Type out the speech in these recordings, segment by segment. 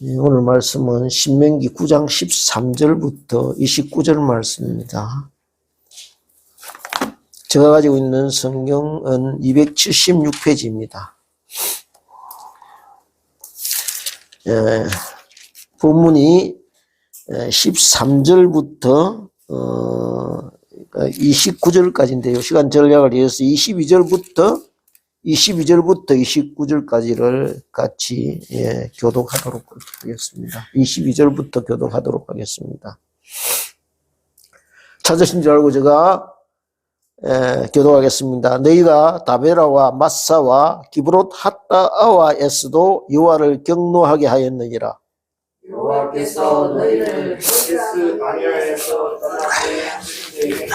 오늘 말씀은 신명기 9장 13절부터 29절 말씀입니다. 제가 가지고 있는 성경은 276페이지입니다. 본문이 13절부터 29절까지인데요. 시간 전략을 위해서 22절부터 29절까지를 같이 교독하도록 하겠습니다. 22절부터 교독하도록 하겠습니다. 찾으신 줄 알고 제가 교독하겠습니다. 너희가 다베라와 마사와 기브롯 핫다아와에서도 여호와를 경노하게 하였느니라. 여호와께서 너희를 가데스 바네아에서 떠나게 하시되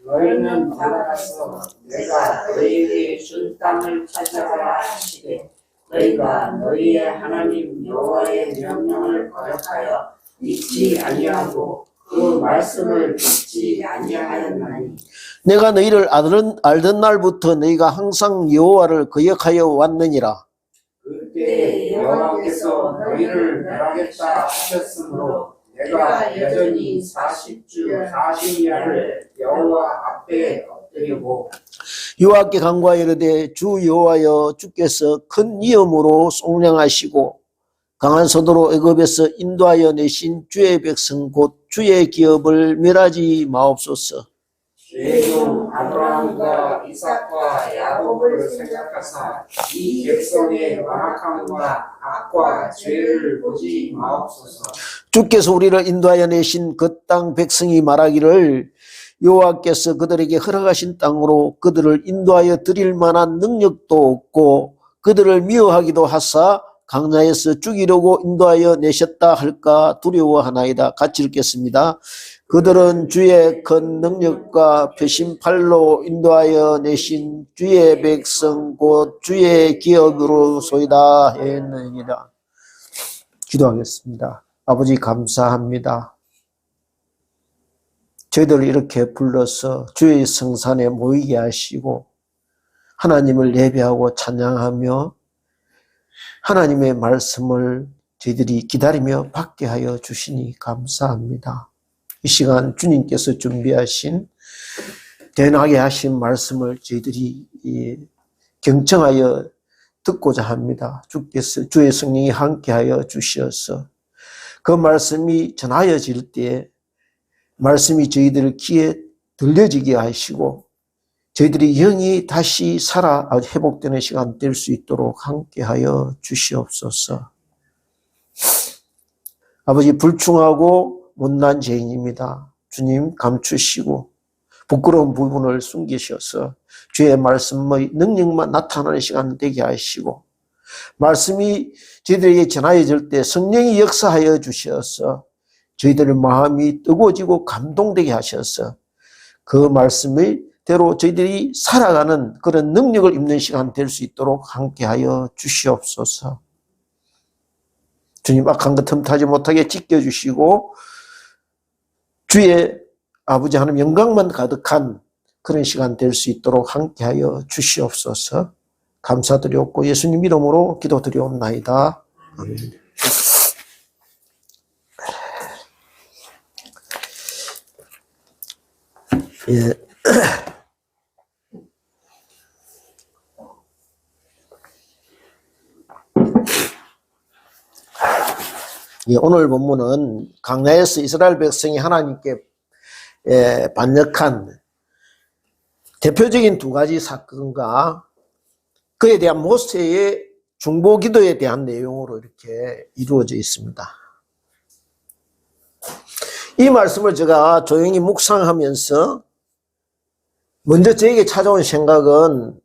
너희는 나가서 내가 너희에게 준 땅을 찾아가라 하시되 너희가 너희의 하나님 여호와의 명령을 거역하여 믿지 아니하고 그 말씀을 듣지 아니하였나니 내가 너희를 알던 날부터 너희가 항상 여호와를 거역하여 왔느니라. 그때 여호와께서 너희를 멸하겠다 하셨으므로 내가 여전히 40주 40야를 여호와 앞에 엎드리고 여호와께 간구하여 이르되 주 여호와여 주께서 큰 위엄으로 속량하시고 강한 손으로 애굽에서 인도하여 내신 주의 백성 곧 주의 기업을 멸하지 마옵소서. 주의 종 아브라함과 이삭과 야곱을 생각하사 이 백성의 완악함과 악과 죄를 보지 마옵소서. 주께서 우리를 인도하여 내신 그 땅 백성이 말하기를 여호와께서 그들에게 허락하신 땅으로 그들을 인도하여 드릴 만한 능력도 없고 그들을 미워하기도 하사 강야에서 죽이려고 인도하여 내셨다 할까 두려워하나이다. 같이 읽겠습니다. 그들은 주의 큰 능력과 표심팔로 인도하여 내신 주의 백성 곧 주의 기업으로소이다 했느니라. 기도하겠습니다. 아버지 감사합니다. 저희들을 이렇게 불러서 주의 성산에 모이게 하시고 하나님을 예배하고 찬양하며 하나님의 말씀을 저희들이 기다리며 받게 하여 주시니 감사합니다. 이 시간 주님께서 준비하신 대나게 하신 말씀을 저희들이 경청하여 듣고자 합니다. 주께서 주의 성령이 함께하여 주셔서 그 말씀이 전하여질 때 말씀이 저희들 귀에 들려지게 하시고 저희들이 영이 다시 살아 회복되는 시간 될 수 있도록 함께하여 주시옵소서. 아버지 불충하고 못난 죄인입니다. 주님 감추시고 부끄러운 부분을 숨기셔서 주의 말씀의 능력만 나타나는 시간 되게 하시고 말씀이 저희들에게 전하여질 때 성령이 역사하여 주셔서 저희들의 마음이 뜨거워지고 감동되게 하셔서 그 말씀의 대로 저희들이 살아가는 그런 능력을 입는 시간 될 수 있도록 함께하여 주시옵소서. 주님 악한 것 틈타지 못하게 지켜주시고 주의 아버지 하나님 영광만 가득한 그런 시간 될 수 있도록 함께하여 주시옵소서. 감사드렸고 예수님 이름으로 기도드리옵나이다. 아멘. 예. 예, 오늘 본문은 광야에서 이스라엘 백성이 하나님께 반역한 대표적인 두 가지 사건과 그에 대한 모세의 중보 기도에 대한 내용으로 이렇게 이루어져 있습니다. 이 말씀을 제가 조용히 묵상하면서 먼저 저에게 찾아온 생각은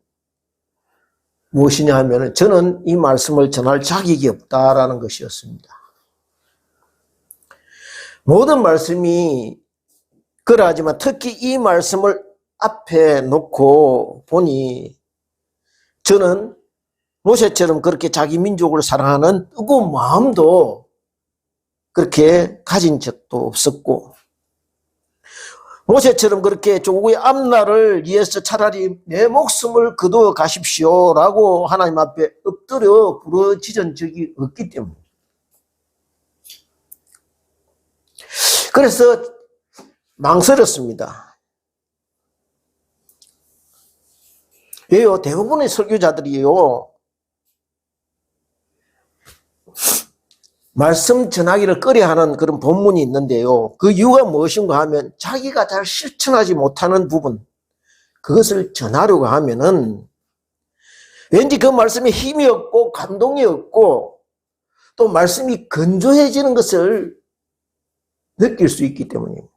무엇이냐 하면 저는 이 말씀을 전할 자격이 없다라는 것이었습니다. 모든 말씀이 그러하지만 특히 이 말씀을 앞에 놓고 보니 저는 모세처럼 그렇게 자기 민족을 사랑하는 뜨거운 마음도 그렇게 가진 적도 없었고 모세처럼 그렇게 조국의 앞날을 위해서 차라리 내 목숨을 거두어 가십시오라고 하나님 앞에 엎드려 부르짖은 적이 없기 때문에 그래서 망설였습니다. 왜요? 대부분의 설교자들이요, 말씀 전하기를 꺼려하는 그런 본문이 있는데요. 그 이유가 무엇인가 하면 자기가 잘 실천하지 못하는 부분, 그것을 전하려고 하면은 왠지 그 말씀에 힘이 없고 감동이 없고 또 말씀이 건조해지는 것을 느낄 수 있기 때문입니다.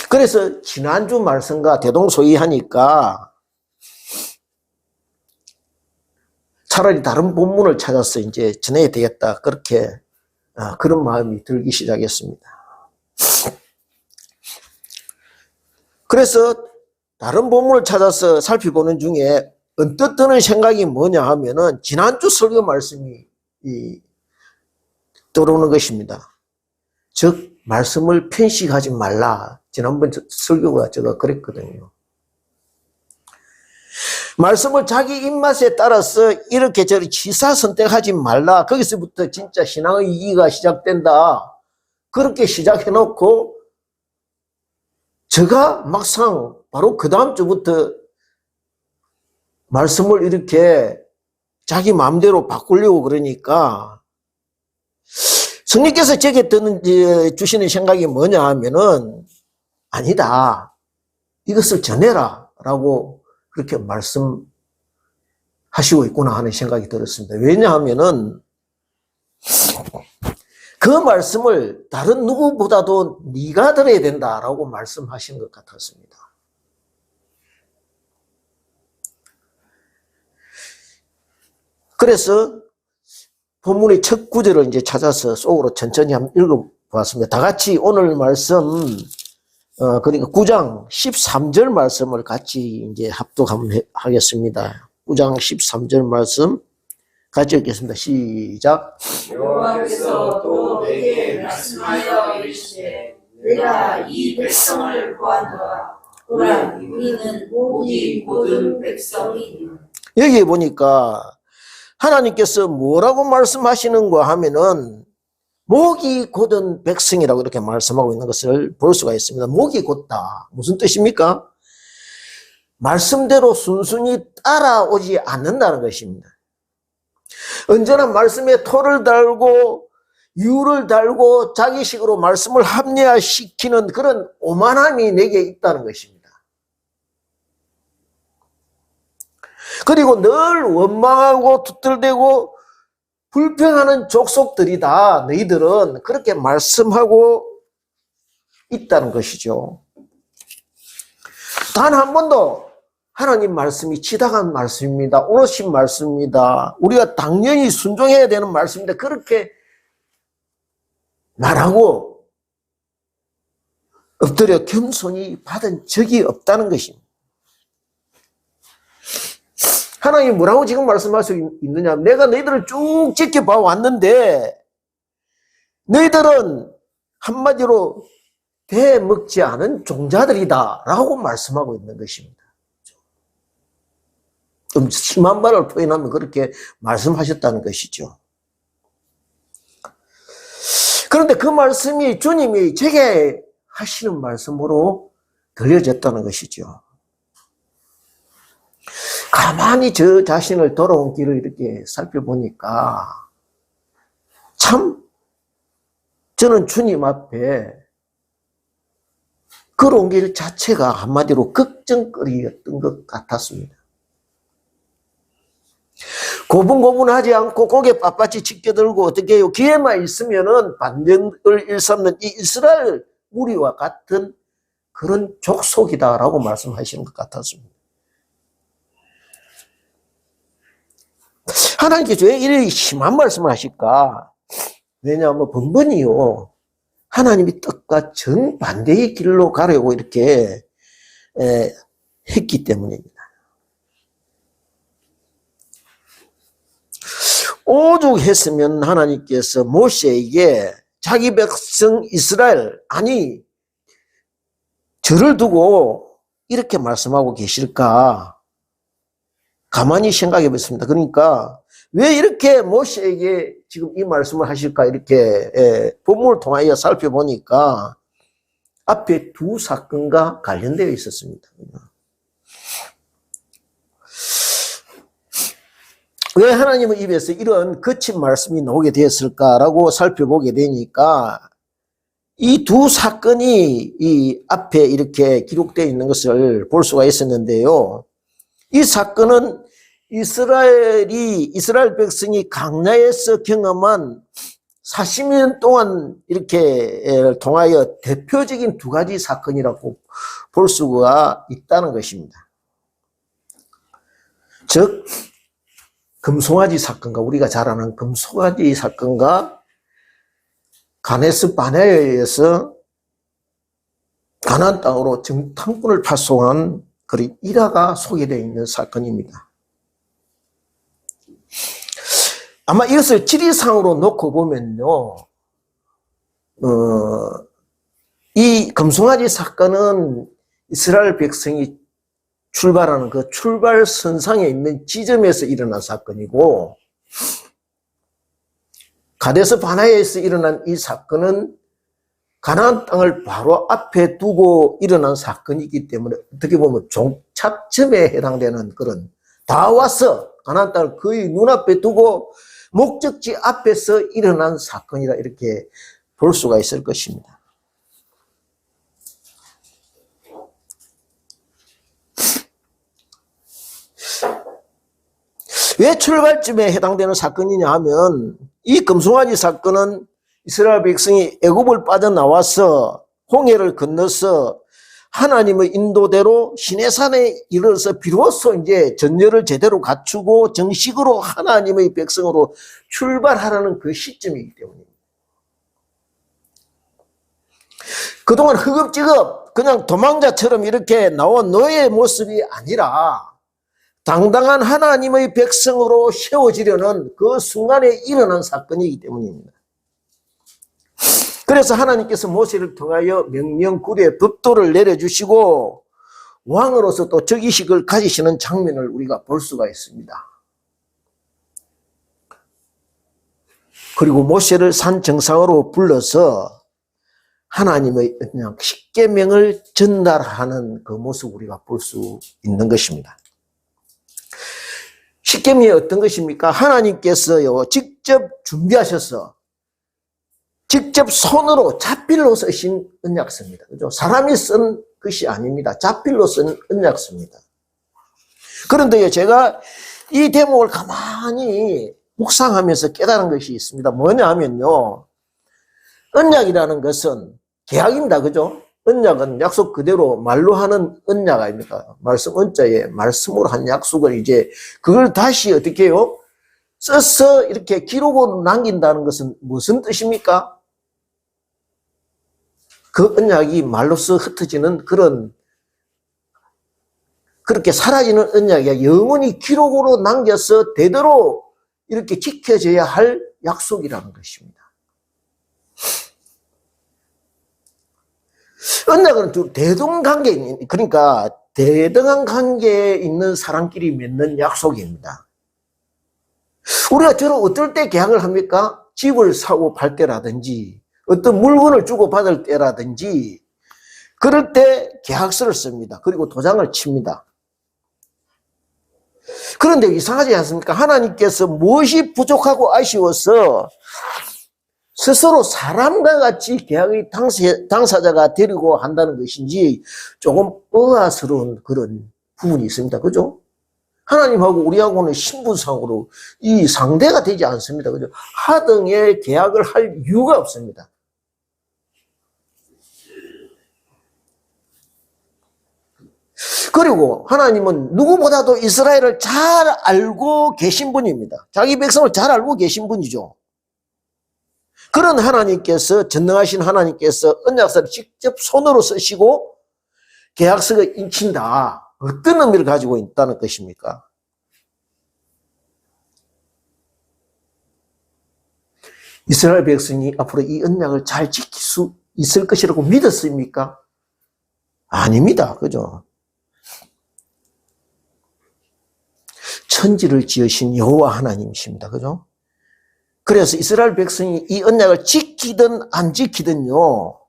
그래서 지난주 말씀과 대동소이하니까 차라리 다른 본문을 찾아서 이제 전해야 되겠다. 그렇게 그런 마음이 들기 시작했습니다. 그래서 다른 본문을 찾아서 살펴보는 중에 언뜻 드는 생각이 뭐냐 하면은 지난주 설교 말씀이 떠오르는 것입니다. 즉 말씀을 편식하지 말라. 지난번 설교가 제가 그랬거든요. 말씀을 자기 입맛에 따라서 이렇게 저렇게 취사선택하지 말라. 거기서부터 진짜 신앙의 이기가 시작된다. 그렇게 시작해놓고 제가 막상 바로 그 다음 주부터 말씀을 이렇게 자기 마음대로 바꾸려고 그러니까 성령께서 제게 주시는 생각이 뭐냐 하면은 아니다. 이것을 전해라 라고 그렇게 말씀하시고 있구나 하는 생각이 들었습니다. 왜냐하면은 그 말씀을 다른 누구보다도 네가 들어야 된다라고 말씀하신 것 같았습니다. 그래서 본문의 첫 구절을 이제 찾아서 속으로 천천히 한번 읽어보았습니다. 다 같이 오늘 말씀, 그러니까 9장 13절 말씀을 같이 이제 합독 한번 하겠습니다. 9장 13절 말씀 같이 읽겠습니다. 시작. 여호와께서 또 내게 말씀하여 이르시되 내가 이 백성을 보았노라. 보라, 이는 목이 곧은 백성이니. 여기 보니까 하나님께서 뭐라고 말씀하시는가 하면은 목이 곧은 백성이라고 이렇게 말씀하고 있는 것을 볼 수가 있습니다. 목이 곧다. 무슨 뜻입니까? 말씀대로 순순히 따라오지 않는다는 것입니다. 언제나 말씀에 토를 달고 유를 달고 자기식으로 말씀을 합리화시키는 그런 오만함이 내게 있다는 것입니다. 그리고 늘 원망하고 투덜대고 불평하는 족속들이다. 너희들은 그렇게 말씀하고 있다는 것이죠. 단 한 번도 하나님 말씀이 지당한 말씀입니다. 옳으신 말씀입니다. 우리가 당연히 순종해야 되는 말씀입니다. 그렇게 말하고 엎드려 겸손히 받은 적이 없다는 것입니다. 하나님이 뭐라고 지금 말씀할 수 있느냐? 내가 너희들을 쭉 지켜봐 왔는데 너희들은 한마디로 대먹지 않은 종자들이다 라고 말씀하고 있는 것입니다. 좀 심한 말을 표현하면 그렇게 말씀하셨다는 것이죠. 그런데 그 말씀이 주님이 제게 하시는 말씀으로 들려졌다는 것이죠. 가만히 저 자신을 돌아온 길을 이렇게 살펴보니까 참 저는 주님 앞에 걸어온 길 자체가 한마디로 걱정거리였던 것 같았습니다. 고분고분하지 않고 고개 빳빳이 치켜들고 어떻게 해요? 기회만 있으면은 반전을 일삼는 이 이스라엘 무리와 같은 그런 족속이다라고 말씀하시는 것 같았습니다. 하나님께서 왜 이렇게 심한 말씀을 하실까? 왜냐하면 번번이요, 하나님이 뜻과 정반대의 길로 가려고 이렇게 했기 때문입니다. 오죽했으면 하나님께서 모세에게 자기 백성 이스라엘, 아니 저를 두고 이렇게 말씀하고 계실까? 가만히 생각해 보겠습니다. 그러니까 왜 이렇게 모세에게 지금 이 말씀을 하실까? 이렇게 본문을 통하여 살펴보니까 앞에 두 사건과 관련되어 있었습니다. 왜 하나님의 입에서 이런 거친 말씀이 나오게 되었을까라고 살펴보게 되니까 이 두 사건이 이 앞에 이렇게 기록되어 있는 것을 볼 수가 있었는데요. 이 사건은 이스라엘 백성이 광야에서 경험한 40년 동안 이렇게 통하여 대표적인 두 가지 사건이라고 볼 수가 있다는 것입니다. 즉, 금송아지 사건과 우리가 잘 아는 금송아지 사건과 가네스 바네아에 의해서 가나안 땅으로 정탐꾼을 파송한 그런 일화가 소개되어 있는 사건입니다. 아마 이것을 지리상으로 놓고 보면요, 이 금송아지 사건은 이스라엘 백성이 출발하는 그 출발선상에 있는 지점에서 일어난 사건이고, 가데스 바네아에서 일어난 이 사건은 가나안 땅을 바로 앞에 두고 일어난 사건이기 때문에 어떻게 보면 종착점에 해당되는 그런, 다 와서 가나안 땅을 거의 눈앞에 두고 목적지 앞에서 일어난 사건이라 이렇게 볼 수가 있을 것입니다. 왜 출발점에 해당되는 사건이냐 하면 이 금송아지 사건은 이스라엘 백성이 애굽을 빠져나와서 홍해를 건너서 하나님의 인도대로 시내산에 이르러서 비로소 이제 전열을 제대로 갖추고 정식으로 하나님의 백성으로 출발하라는 그 시점이기 때문입니다. 그동안 허겁지겁 그냥 도망자처럼 이렇게 나온 노예의 모습이 아니라 당당한 하나님의 백성으로 세워지려는 그 순간에 일어난 사건이기 때문입니다. 그래서 하나님께서 모세를 통하여 명령, 구례, 법도를 내려주시고 왕으로서 또 즉위식을 가지시는 장면을 우리가 볼 수가 있습니다. 그리고 모세를 산 정상으로 불러서 하나님의 언약, 십계명을 전달하는 그 모습을 우리가 볼 수 있는 것입니다. 십계명이 어떤 것입니까? 하나님께서요, 직접 준비하셔서 직접 손으로 자필로 쓰신 언약서입니다. 그죠? 사람이 쓴 것이 아닙니다. 자필로 쓴 언약서입니다. 그런데요, 제가 이 대목을 가만히 묵상하면서 깨달은 것이 있습니다. 뭐냐 하면요, 언약이라는 것은 계약입니다. 그죠? 언약은 약속 그대로 말로 하는 언약 아닙니까? 말씀 언자에 말씀으로 한 약속을 이제 그걸 다시 어떻게 해요? 써서 이렇게 기록으로 남긴다는 것은 무슨 뜻입니까? 그 언약이 말로써 흩어지는 그렇게 사라지는 언약이 영원히 기록으로 남겨서 대대로 이렇게 지켜져야 할 약속이라는 것입니다. 언약은 대등관계, 그러니까 대등한 관계에 있는 사람끼리 맺는 약속입니다. 우리가 주로 어떨 때 계약을 합니까? 집을 사고 팔 때라든지 어떤 물건을 주고 받을 때라든지 그럴 때 계약서를 씁니다. 그리고 도장을 칩니다. 그런데 이상하지 않습니까? 하나님께서 무엇이 부족하고 아쉬워서 스스로 사람과 같이 계약의 당사자가 되려고 한다는 것인지 조금 의아스러운 그런 부분이 있습니다. 그죠? 하나님하고 우리하고는 신분상으로 이 상대가 되지 않습니다. 그죠? 하등의 계약을 할 이유가 없습니다. 그리고 하나님은 누구보다도 이스라엘을 잘 알고 계신 분입니다. 자기 백성을 잘 알고 계신 분이죠. 그런 하나님께서, 전능하신 하나님께서 언약서를 직접 손으로 쓰시고 계약서가 인친다. 어떤 의미를 가지고 있다는 것입니까? 이스라엘 백성이 앞으로 이 언약을 잘 지킬 수 있을 것이라고 믿었습니까? 아닙니다. 그죠? 천지를 지으신 여호와 하나님이십니다. 그죠? 그래서 이스라엘 백성이 이 언약을 지키든 안 지키든요,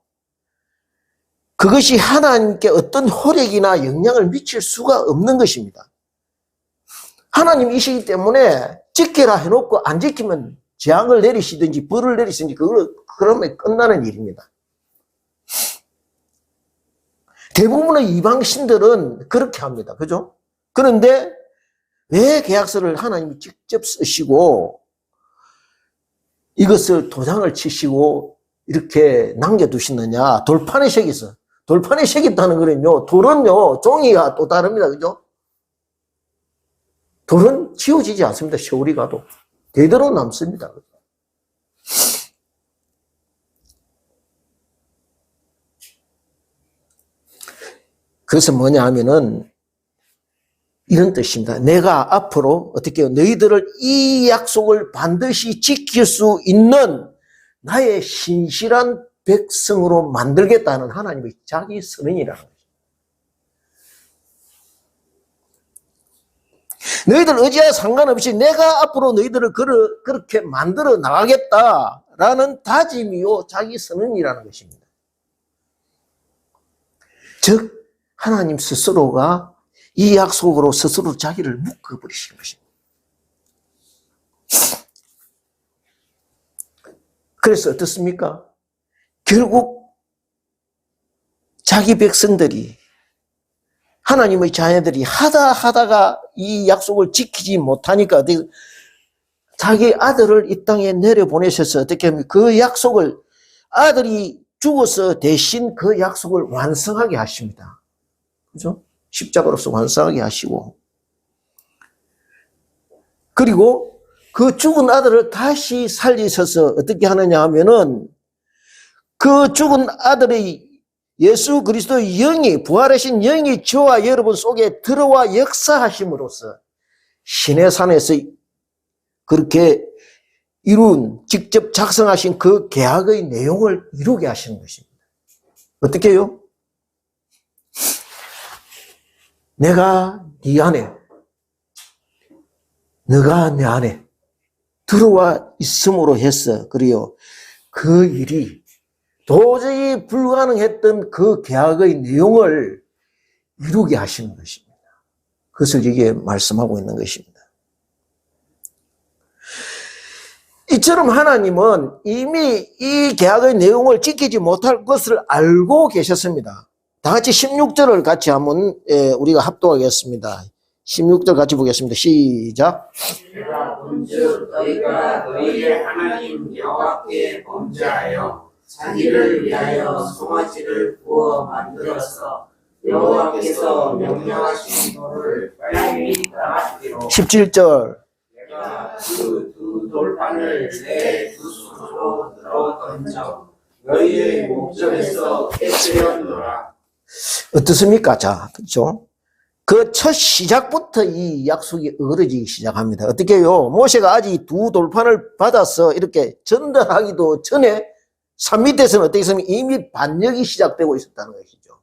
그것이 하나님께 어떤 호력이나 영향을 미칠 수가 없는 것입니다. 하나님이시기 때문에 지키라 해놓고 안 지키면 재앙을 내리시든지 벌을 내리시든지 그러면 끝나는 일입니다. 대부분의 이방 신들은 그렇게 합니다. 그죠? 그런데 왜 계약서를 하나님이 직접 쓰시고 이것을 도장을 치시고 이렇게 남겨두시느냐? 돌판에 새겼어. 돌판에 새겼다는 거는요, 돌은요, 종이가 또 다릅니다. 그죠? 돌은 지워지지 않습니다. 세월이 가도. 대대로 남습니다. 그래서 뭐냐 하면은 이런 뜻입니다. 내가 앞으로 어떻게 해요? 너희들을 이 약속을 반드시 지킬 수 있는 나의 신실한 백성으로 만들겠다는 하나님의 자기 선언이라는 거죠. 너희들 의지와 상관없이 내가 앞으로 너희들을 그렇게 만들어 나가겠다라는 다짐이요, 자기 선언이라는 것입니다. 즉 하나님 스스로가 이 약속으로 스스로 자기를 묶어버리신 것입니다. 그래서 어떻습니까? 결국 자기 백성들이, 하나님의 자녀들이 하다가 이 약속을 지키지 못하니까 자기 아들을 이 땅에 내려보내셔서 어떻게 하면 그 약속을, 아들이 죽어서 대신 그 약속을 완성하게 하십니다. 그죠? 십자가로서 완성하게 하시고, 그리고 그 죽은 아들을 다시 살리셔서 어떻게 하느냐 하면은 그 죽은 아들의 예수 그리스도의 영이, 부활하신 영이 저와 여러분 속에 들어와 역사하심으로써 신의 산에서 그렇게 직접 작성하신 그 계약의 내용을 이루게 하시는 것입니다. 어떻게 해요? 내가 네 안에, 너가 내 안에 들어와 있음으로 해서, 그래요, 그 일이 도저히 불가능했던 그 계약의 내용을 이루게 하시는 것입니다. 그것을 여기에 말씀하고 있는 것입니다. 이처럼 하나님은 이미 이 계약의 내용을 지키지 못할 것을 알고 계셨습니다. 다 같이 16절을 같이 한번 우리가 합독하겠습니다. 16절 같이 보겠습니다. 시작. 내가 본즉 너희가 너희의 하나님 여호와께 범죄하여 자기를 위하여 송아지를 구워 만들어서 여호와께서 명령하신 도를 빨리 따르기로 17절. 내가 그 두 돌판을 내 두 손으로 들어 던져 너희의 목전에서 깨뜨렸노라. 어떻습니까? 자, 그렇죠? 그 첫 시작부터 이 약속이 어그러지기 시작합니다. 어떻게 해요? 모세가 아직 두 돌판을 받아서 이렇게 전달하기도 전에 산 밑에서는 어떻게 했으면 이미 반역이 시작되고 있었다는 것이죠.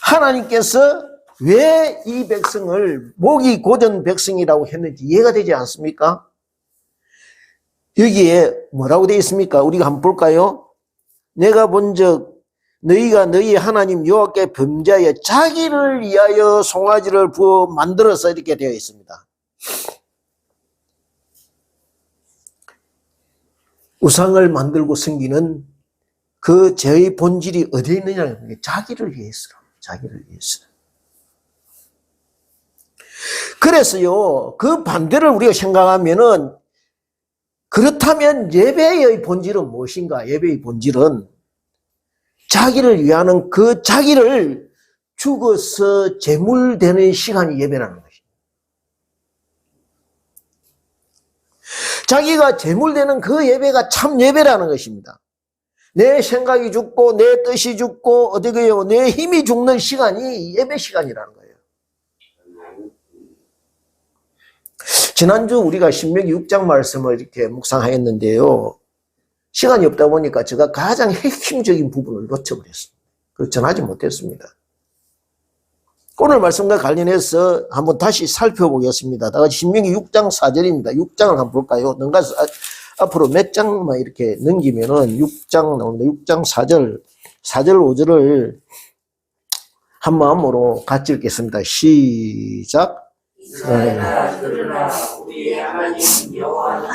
하나님께서 왜 이 백성을 목이 고전 백성이라고 했는지 이해가 되지 않습니까? 여기에 뭐라고 되어 있습니까? 우리가 한번 볼까요? 내가 본즉 너희가 너희 하나님 여호와께 범죄하여 자기를 위하여 송아지를 부어 만들어서 이렇게 되어 있습니다. 우상을 만들고 섬기는 그 죄의 본질이 어디에 있느냐? 자기를 위해서. 자기를 위해서. 그래서요, 그 반대를 우리가 생각하면은, 그렇다면 예배의 본질은 무엇인가? 예배의 본질은 자기를 위하는 그 자기를 죽어서 제물되는 시간이 예배라는 것입니다. 자기가 제물되는 그 예배가 참 예배라는 것입니다. 내 생각이 죽고 내 뜻이 죽고 어떻게 해요? 내 힘이 죽는 시간이 예배 시간이라는 거예요. 지난주 우리가 신명기 6장 말씀을 이렇게 묵상하였는데요. 시간이 없다 보니까 제가 가장 핵심적인 부분을 놓쳐버렸습니다. 그래서 전하지 못했습니다. 오늘 말씀과 관련해서 한번 다시 살펴보겠습니다. 다 같이 신명기 6장 4절입니다. 6장을 한번 볼까요? 넘가서 앞으로 몇 장만 이렇게 넘기면은 6장 나옵니다. 6장 4절, 5절을 한 마음으로 같이 읽겠습니다. 시작. 이스라엘아 들으라. 우리의 하나님 여호와는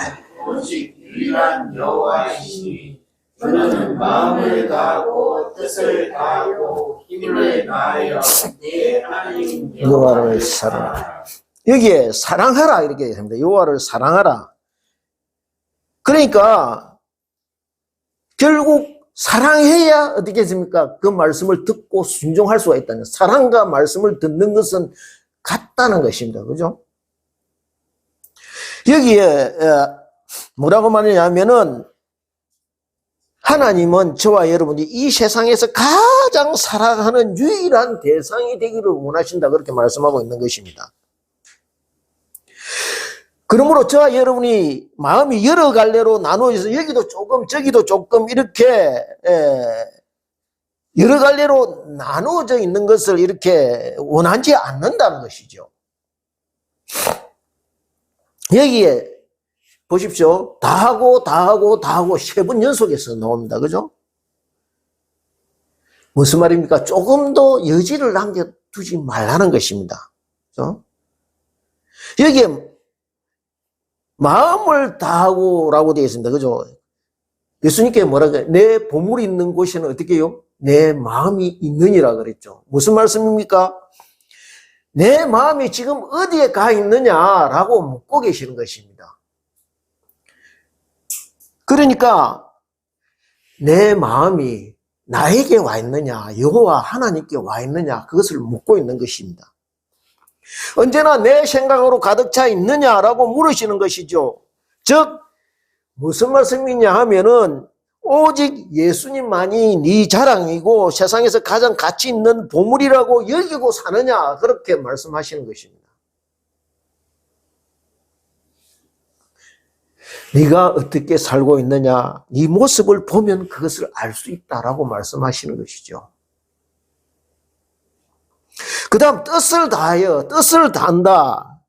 오직 유일한 여호와이시니 너는 마음을 다하고 뜻을 다하고 힘을 다하여 내 하나님 여호와를 사랑하라. 여기에 사랑하라 이렇게 됩니다. 여호와를 사랑하라. 그러니까 결국 사랑해야 어떻게 했습니까? 그 말씀을 듣고 순종할 수가 있다는, 사랑과 말씀을 듣는 것은 같다는 것입니다. 그죠? 여기에 뭐라고 말하냐면은 하나님은 저와 여러분이 이 세상에서 가장 사랑하는 유일한 대상이 되기를 원하신다, 그렇게 말씀하고 있는 것입니다. 그러므로 저와 여러분이 마음이 여러 갈래로 나누어져서 여기도 조금 저기도 조금 이렇게 여러 갈래로 나누어져 있는 것을 이렇게 원하지 않는다는 것이죠. 여기에 보십시오. 다하고 세 번 연속해서 나옵니다. 그죠? 무슨 말입니까? 조금 더 여지를 남겨두지 말라는 것입니다. 그죠? 여기에 마음을 다하고라고 되어 있습니다. 그죠? 예수님께 뭐라고 해요? 내 보물이 있는 곳에는 어떻게 해요? 내 마음이 있느니라 그랬죠. 무슨 말씀입니까? 내 마음이 지금 어디에 가 있느냐라고 묻고 계시는 것입니다. 그러니까 내 마음이 나에게 와 있느냐, 여호와 하나님께 와 있느냐, 그것을 묻고 있는 것입니다. 언제나 내 생각으로 가득 차 있느냐라고 물으시는 것이죠. 즉 무슨 말씀이냐 하면은 오직 예수님만이 네 자랑이고 세상에서 가장 가치 있는 보물이라고 여기고 사느냐, 그렇게 말씀하시는 것입니다. 네가 어떻게 살고 있느냐, 네 모습을 보면 그것을 알 수 있다라고 말씀하시는 것이죠. 그 다음 뜻을 다하여, 뜻을 다한다.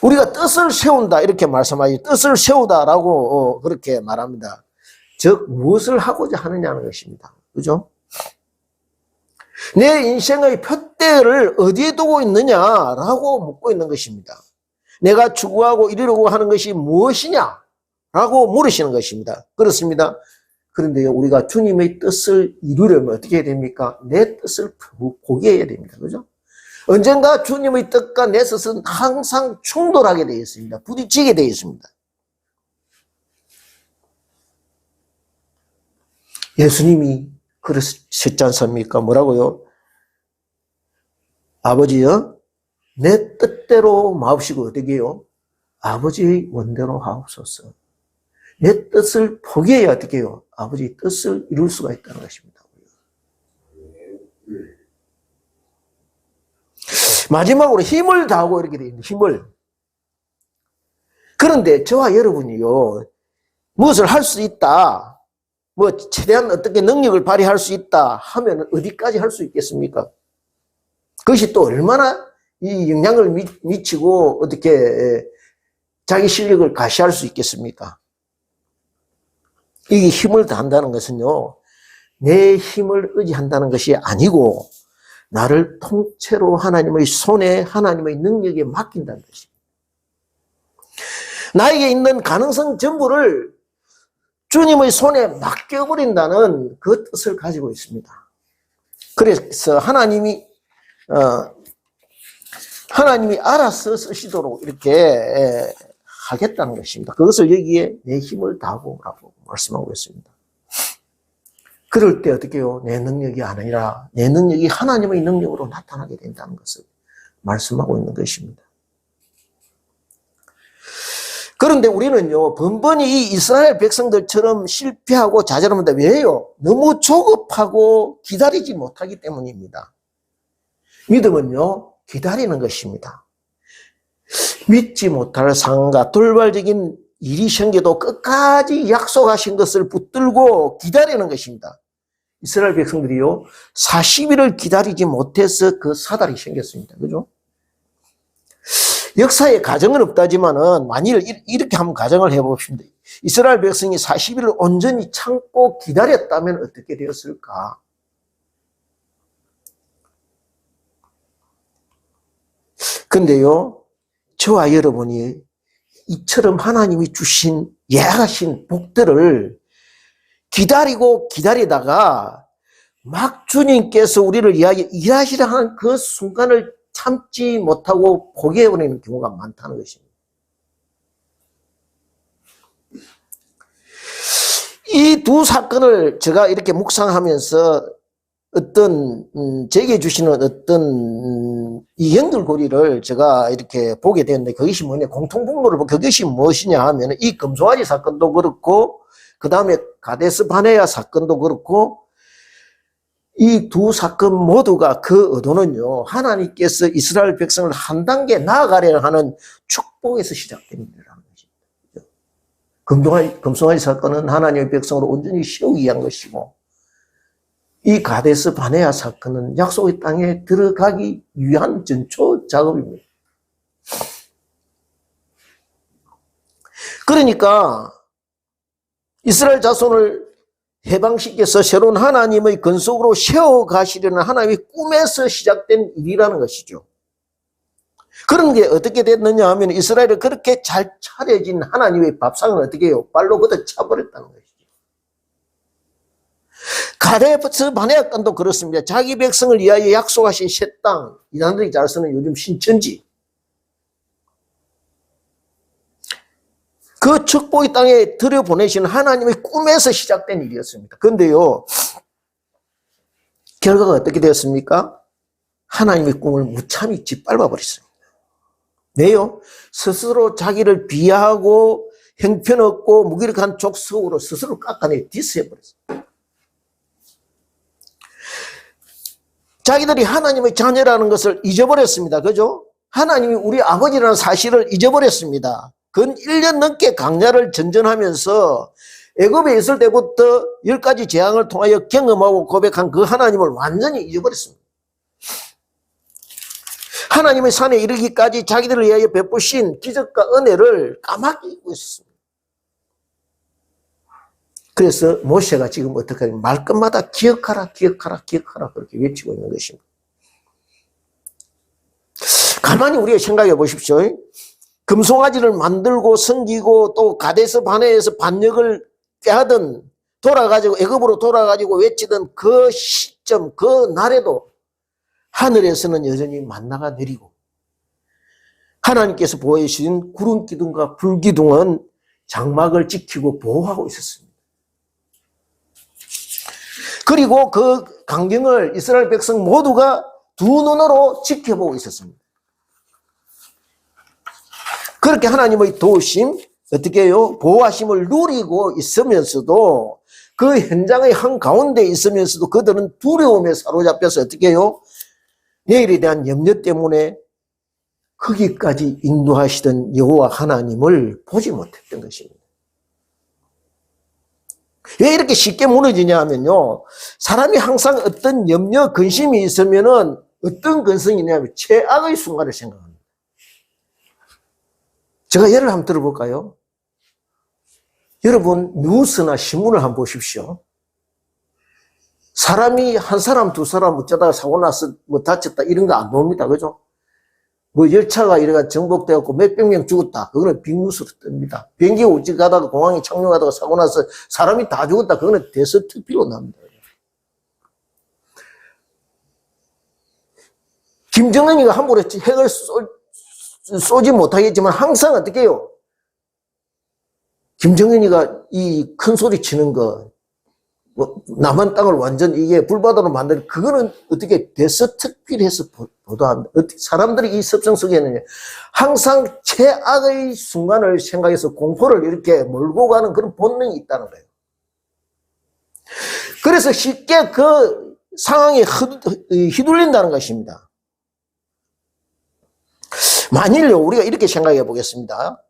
우리가 뜻을 세운다 이렇게 말씀하지, 뜻을 세우다라고 그렇게 말합니다. 즉 무엇을 하고자 하느냐는 것입니다. 그죠? 내 인생의 표대를 어디에 두고 있느냐라고 묻고 있는 것입니다. 내가 추구하고 이루려고 하는 것이 무엇이냐라고 물으시는 것입니다. 그렇습니다. 그런데요, 우리가 주님의 뜻을 이루려면 어떻게 해야 됩니까? 내 뜻을 포기해야 됩니다. 그죠? 언젠가 주님의 뜻과 내 뜻은 항상 충돌하게 되어 있습니다. 부딪히게 되어 있습니다. 예수님이 그러셨지 않습니까? 뭐라고요? 아버지여, 내 뜻대로 마옵시고 어떻게 해요? 아버지의 원대로 하옵소서. 내 뜻을 포기해야 어떻게 해요? 아버지의 뜻을 이룰 수가 있다는 것입니다. 마지막으로 힘을 다하고 이렇게 되어 있는 힘을. 그런데 저와 여러분이요, 무엇을 할 수 있다, 뭐 최대한 어떻게 능력을 발휘할 수 있다 하면 어디까지 할 수 있겠습니까? 그것이 또 얼마나 이 영향을 미치고 어떻게 자기 실력을 과시할 수 있겠습니까? 이 힘을 다한다는 것은요, 내 힘을 의지한다는 것이 아니고 나를 통째로 하나님의 손에, 하나님의 능력에 맡긴다는 것입니다. 나에게 있는 가능성 전부를 주님의 손에 맡겨버린다는 그 뜻을 가지고 있습니다. 그래서 하나님이 알아서 쓰시도록 이렇게 하겠다는 것입니다. 그것을 여기에 내 힘을 다하고라고 말씀하고 있습니다. 그럴 때 어떻게 해요? 내 능력이 아니라 내 능력이 하나님의 능력으로 나타나게 된다는 것을 말씀하고 있는 것입니다. 그런데 우리는요, 번번이 이 이스라엘 백성들처럼 실패하고 좌절합니다. 왜요? 너무 조급하고 기다리지 못하기 때문입니다. 믿음은요, 기다리는 것입니다. 믿지 못할 상황과 돌발적인 일이 생겨도 끝까지 약속하신 것을 붙들고 기다리는 것입니다. 이스라엘 백성들이요, 40일을 기다리지 못해서 그 사달이 생겼습니다. 그죠? 역사에 가정은 없다지만은 만일 이렇게 한번 가정을 해봅시다. 이스라엘 백성이 40일을 온전히 참고 기다렸다면 어떻게 되었을까? 근데요, 저와 여러분이 이처럼 하나님이 주신 예약하신 복들을 기다리고 기다리다가 막 주님께서 우리를 위하여 일하시려 하는 그 순간을 참지 못하고 포기해버리는 경우가 많다는 것입니다. 이 두 사건을 제가 이렇게 묵상하면서 어떤 제게 주시는 어떤 이 연결고리를 제가 이렇게 보게 되는데, 그것이 뭐냐, 공통분모를 보면 그것이 무엇이냐 하면 이 금송아지 사건도 그렇고 그 다음에 가데스 바네아 사건도 그렇고 이 두 사건 모두가 그 의도는요, 하나님께서 이스라엘 백성을 한 단계 나아가려 하는 축복에서 시작된 일이라는 것입니다. 금송아지 사건은 하나님의 백성으로 온전히 세우기 위한 것이고, 이 가데스 바네아 사건은 약속의 땅에 들어가기 위한 전초 작업입니다. 그러니까 이스라엘 자손을 해방시켜서 새로운 하나님의 근속으로 세워가시려는 하나님의 꿈에서 시작된 일이라는 것이죠. 그런 게 어떻게 됐느냐 하면 이스라엘을 그렇게 잘 차려진 하나님의 밥상을 어떻게 해요? 발로 걷어 차버렸다는 것이죠. 가데스 바네아 건도 그렇습니다. 자기 백성을 위하여 약속하신 새 땅, 이단들이 잘 쓰는 요즘 신천지, 그 축복의 땅에 들여보내신 하나님의 꿈에서 시작된 일이었습니다. 그런데요, 결과가 어떻게 되었습니까? 하나님의 꿈을 무참히 짓밟아 버렸습니다. 왜요? 스스로 자기를 비하하고 형편없고 무기력한 족속으로 스스로 깎아내 디스해버렸습니다. 자기들이 하나님의 자녀라는 것을 잊어버렸습니다. 그죠? 하나님이 우리 아버지라는 사실을 잊어버렸습니다. 근 1년 넘게 광야를 전전하면서 애굽에 있을 때부터 10가지 재앙을 통하여 경험하고 고백한 그 하나님을 완전히 잊어버렸습니다. 하나님의 산에 이르기까지 자기들을 위하여 베푸신 기적과 은혜를 까맣게 잊고 있었습니다. 그래서 모세가 지금 어떻게 하냐면 말끝마다 기억하라, 기억하라, 기억하라 그렇게 외치고 있는 것입니다. 가만히 우리가 생각해 보십시오. 금송아지를 만들고 섬기고 또 가데스 바네아에서 반역을 꾀하던, 돌아가지고 애굽으로 돌아가지고 외치던 그 시점, 그 날에도 하늘에서는 여전히 만나가 내리고 하나님께서 보여주신 구름 기둥과 불 기둥은 장막을 지키고 보호하고 있었습니다. 그리고 그 광경을 이스라엘 백성 모두가 두 눈으로 지켜보고 있었습니다. 그렇게 하나님의 도우심, 어떻게 해요? 보호하심을 누리고 있으면서도 그 현장의 한가운데 있으면서도 그들은 두려움에 사로잡혀서 어떻게 해요? 내일에 대한 염려 때문에 거기까지 인도하시던 여호와 하나님을 보지 못했던 것입니다. 왜 이렇게 쉽게 무너지냐 하면요, 사람이 항상 어떤 염려, 근심이 있으면은 어떤 근성이 있냐면 최악의 순간을 생각합니다. 제가 예를 한번 들어볼까요? 여러분 뉴스나 신문을 한번 보십시오. 사람이 한 사람 두 사람 어쩌다가 사고 나서 뭐 다쳤다 이런 거 안 나옵니다. 그죠? 뭐 열차가 이래가 정복되었고 몇백 명 죽었다. 그거는 빅뉴스로 뜹니다. 비행기 우측 가다가 공항에 착륙하다가 사고 나서 사람이 다 죽었다. 그거는 대서특필로 납니다. 김정은이가 함부로 핵을 쏘지 못하겠지만 항상 어떻게 해요? 김정은이가 이 큰 소리 치는 거, 뭐 남한 땅을 완전 이게 불바다로 만드는, 그거는 어떻게 대서특필해서 보도합니다. 어떻게 사람들이 이 습성 속에는 항상 최악의 순간을 생각해서 공포를 이렇게 몰고 가는 그런 본능이 있다는 거예요. 그래서 쉽게 그 상황에 휘둘린다는 것입니다. 만일요, 우리가 이렇게 생각해 보겠습니다.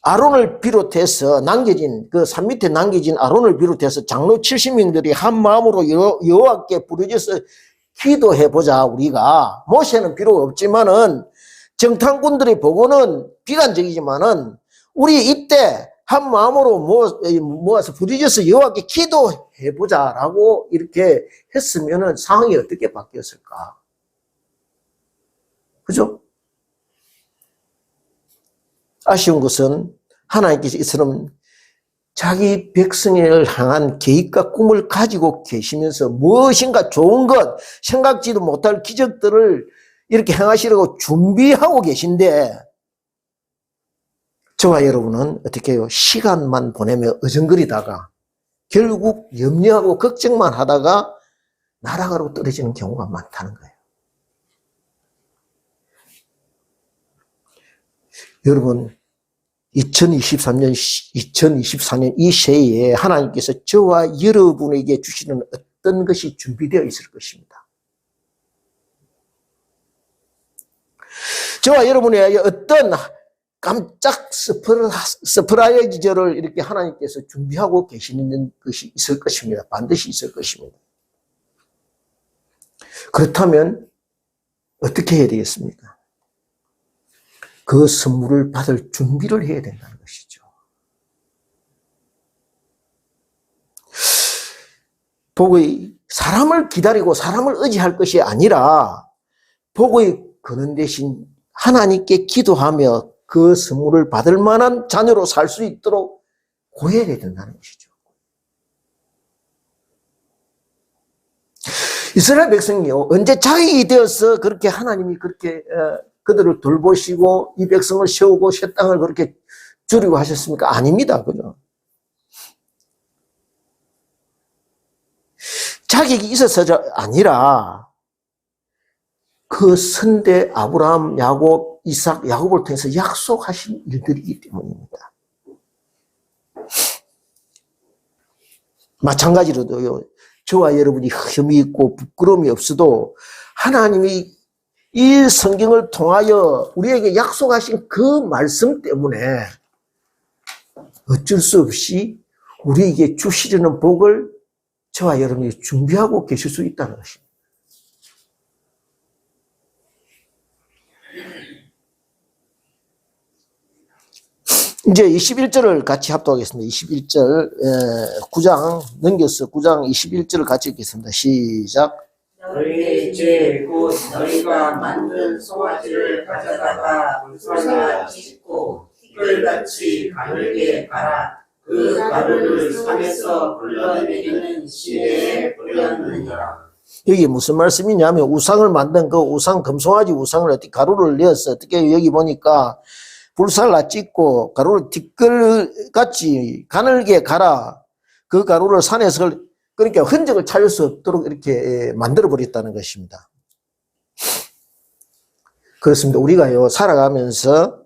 아론을 비롯해서 남겨진 그 산 밑에 남겨진 아론을 비롯해서 장로 70명들이 한 마음으로 여호와께 부르짖어서 기도해 보자. 우리가 모세는 비록 없지만은 정탐꾼들이 보고는 비관적이지만은 우리 이때 한 마음으로 모아서 부르짖어서 여호와께 기도해 보자라고 이렇게 했으면은 상황이 어떻게 바뀌었을까? 그죠? 아쉬운 것은 하나님께서 이처럼 자기 백성을 향한 계획과 꿈을 가지고 계시면서 무엇인가 좋은 것, 생각지도 못할 기적들을 이렇게 행하시려고 준비하고 계신데 저와 여러분은 어떻게 해요? 시간만 보내며 어정거리다가 결국 염려하고 걱정만 하다가 나락으로 떨어지는 경우가 많다는 거예요. 여러분 2024년 이 새해에 하나님께서 저와 여러분에게 주시는 어떤 것이 준비되어 있을 것입니다. 저와 여러분에게 어떤 깜짝 서프라이즈를 이렇게 하나님께서 준비하고 계시는 것이 있을 것입니다. 반드시 있을 것입니다. 그렇다면 어떻게 해야 되겠습니까? 그 선물을 받을 준비를 해야 된다는 것이죠. 복의 사람을 기다리고 사람을 의지할 것이 아니라 복의 근원 대신 하나님께 기도하며 그 선물을 받을 만한 자녀로 살 수 있도록 고해야 된다는 것이죠. 이스라엘 백성이요, 언제 자격이 되어서 그렇게 하나님이 그렇게 그들을 돌보시고 이 백성을 세우고 새 땅을 그렇게 주리고 하셨습니까? 아닙니다. 그죠? 자격이 있어서가 아니라 그 선대 아브라함, 야곱, 이삭, 야곱을 통해서 약속하신 일들이기 때문입니다. 마찬가지로도요, 저와 여러분이 흠이 있고 부끄러움이 없어도 하나님이 이 성경을 통하여 우리에게 약속하신 그 말씀 때문에 어쩔 수 없이 우리에게 주시려는 복을 저와 여러분이 준비하고 계실 수 있다는 것입니다. 이제 21절을 같이 합독하겠습니다. 21절, 9장 넘겨서 9장 21절을 같이 읽겠습니다. 시작. 너희의 죄 곧 너희가 만든 송아지를 가져다가 불살라 찢고 꿀같이 가늘게 갈아 그 가루를 산에서 불러내리는 시내에 불렸느니라. 여기 무슨 말씀이냐면 우상을 만든 그 우상, 금송아지 우상을 어떻게 가루를 내어서 어떻게 여기 보니까 불살라 찢고 가루를 티끌같이 가늘게 갈아 그 가루를 산에서 그러니까 흔적을 찾을 수 없도록 이렇게 만들어버렸다는 것입니다. 그렇습니다. 우리가요, 살아가면서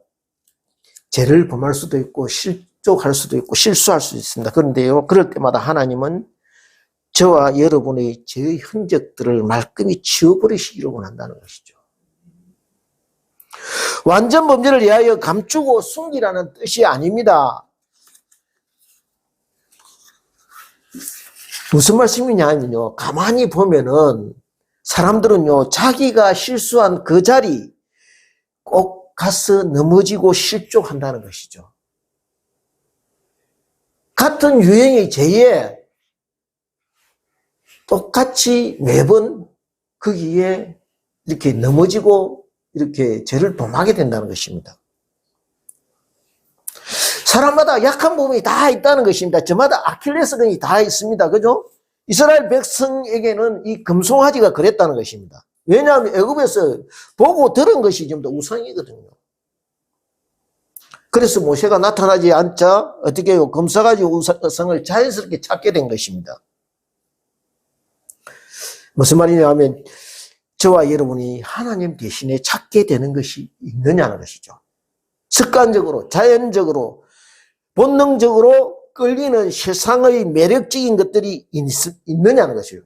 죄를 범할 수도 있고, 실족할 수도 있고, 실수할 수도 있습니다. 그런데요, 그럴 때마다 하나님은 저와 여러분의 죄의 흔적들을 말끔히 지워버리시기를 원한다는 것이죠. 완전 범죄를 위하여 감추고 숨기라는 뜻이 아닙니다. 무슨 말씀이냐면요, 가만히 보면은 사람들은요, 자기가 실수한 그 자리 꼭 가서 넘어지고 실족한다는 것이죠. 같은 유형의 죄에 똑같이 매번 거기에 이렇게 넘어지고 이렇게 죄를 범하게 된다는 것입니다. 사람마다 약한 부분이 다 있다는 것입니다. 저마다 아킬레스건이 다 있습니다. 그죠? 이스라엘 백성에게는 이 금송아지가 그랬다는 것입니다. 왜냐하면 애굽에서 보고 들은 것이 전부 다 우상이거든요. 그래서 모세가 나타나지 않자 어떻게 해요? 금송아지 우상을 자연스럽게 찾게 된 것입니다. 무슨 말이냐 하면 저와 여러분이 하나님 대신에 찾게 되는 것이 있느냐는 것이죠. 습관적으로, 자연적으로, 본능적으로 끌리는 세상의 매력적인 것들이 있느냐는 것이에요.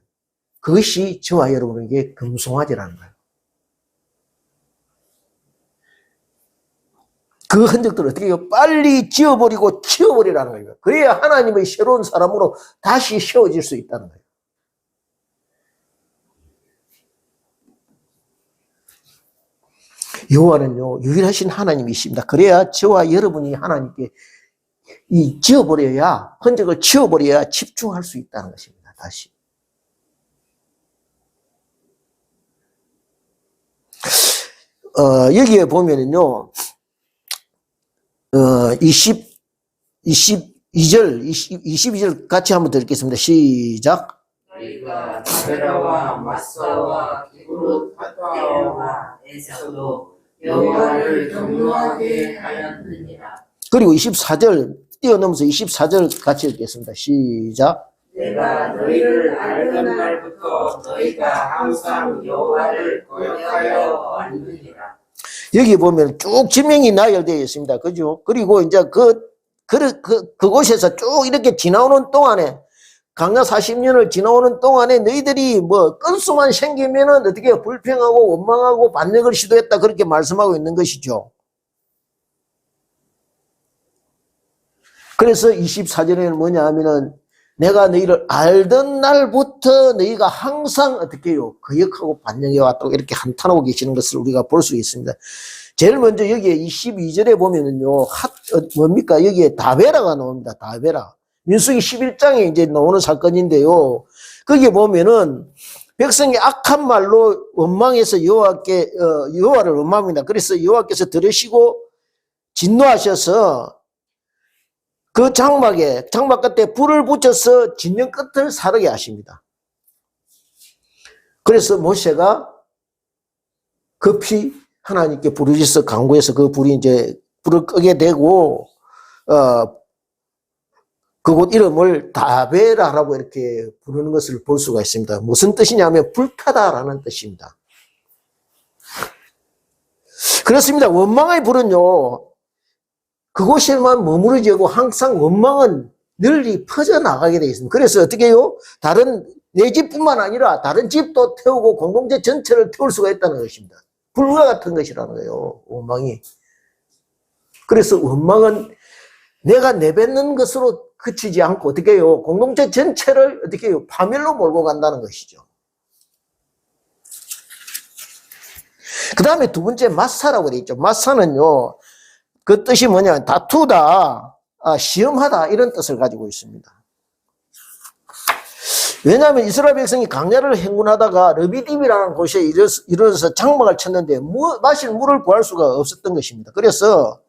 그것이 저와 여러분에게 금송아지라는 거예요. 그 흔적들을 어떻게 해요? 빨리 지워버리고 치워버리라는 거예요. 그래야 하나님의 새로운 사람으로 다시 세워질 수 있다는 거예요. 여호와는요, 유일하신 하나님이십니다. 그래야 저와 여러분이 하나님께 지워버려야, 흔적을 치워버려야 집중할 수 있다는 것입니다. 다시. 여기에 보면은요, 22절 같이 한번 드리겠습니다. 시작. 너희가 다베라와 마사와 기브롯 핫바와 에사도 여호와를 경노하게 하였느니라. 그리고 24절 뛰어넘어서 24절 같이 읽겠습니다. 시작. 내가 너희를 알던 날부터 너희가 항상 여호와를 거역하여 왔느니라. 여기 보면 쭉 지명이 나열되어 있습니다. 그죠? 그리고 이제 그곳에서 쭉 이렇게 지나오는 동안에, 강야 40년을 지나오는 동안에 너희들이 뭐 건수만 생기면은 어떻게 불평하고 원망하고 반역을 시도했다. 그렇게 말씀하고 있는 것이죠. 그래서 24절에는 뭐냐 하면은 내가 너희를 알던 날부터 너희가 항상 어떻게 해요? 거역하고 반역해 왔다고 이렇게 한탄하고 계시는 것을 우리가 볼 수 있습니다. 제일 먼저 여기에 22절에 보면은요, 뭡니까? 여기에 다베라가 나옵니다. 다베라. 민수기 11장에 이제 나오는 사건인데요. 거기에 보면은 백성이 악한 말로 원망해서 여호와를 원망합니다. 그래서 여호와께서 들으시고 진노하셔서 그 장막 끝에 불을 붙여서 진영 끝을 사르게 하십니다. 그래서 모세가 급히 하나님께 부르짖어 간구해서 그 불이 이제 불을 끄게 되고, 그곳 이름을 다베라라고 이렇게 부르는 것을 볼 수가 있습니다. 무슨 뜻이냐면 불타다라는 뜻입니다. 그렇습니다. 원망의 불은요, 그곳에만 머무르지 않고 항상 원망은 널리 퍼져나가게 되어 있습니다. 그래서 어떻게 해요? 내 집뿐만 아니라 다른 집도 태우고 공동체 전체를 태울 수가 있다는 것입니다. 불과 같은 것이라는 거예요, 원망이. 그래서 원망은 내가 내뱉는 것으로 그치지 않고 어떻게 해요? 공동체 전체를 어떻게 해요? 파멸로 몰고 간다는 것이죠. 그 다음에 두 번째 마사라고 되어 있죠. 마사는요, 그 뜻이 뭐냐, 다투다, 시험하다, 이런 뜻을 가지고 있습니다. 왜냐하면 이스라엘 백성이 강야를 행군하다가 르비딤이라는 곳에 이르러서 장막을 쳤는데 마실 물을 구할 수가 없었던 것입니다. 그래서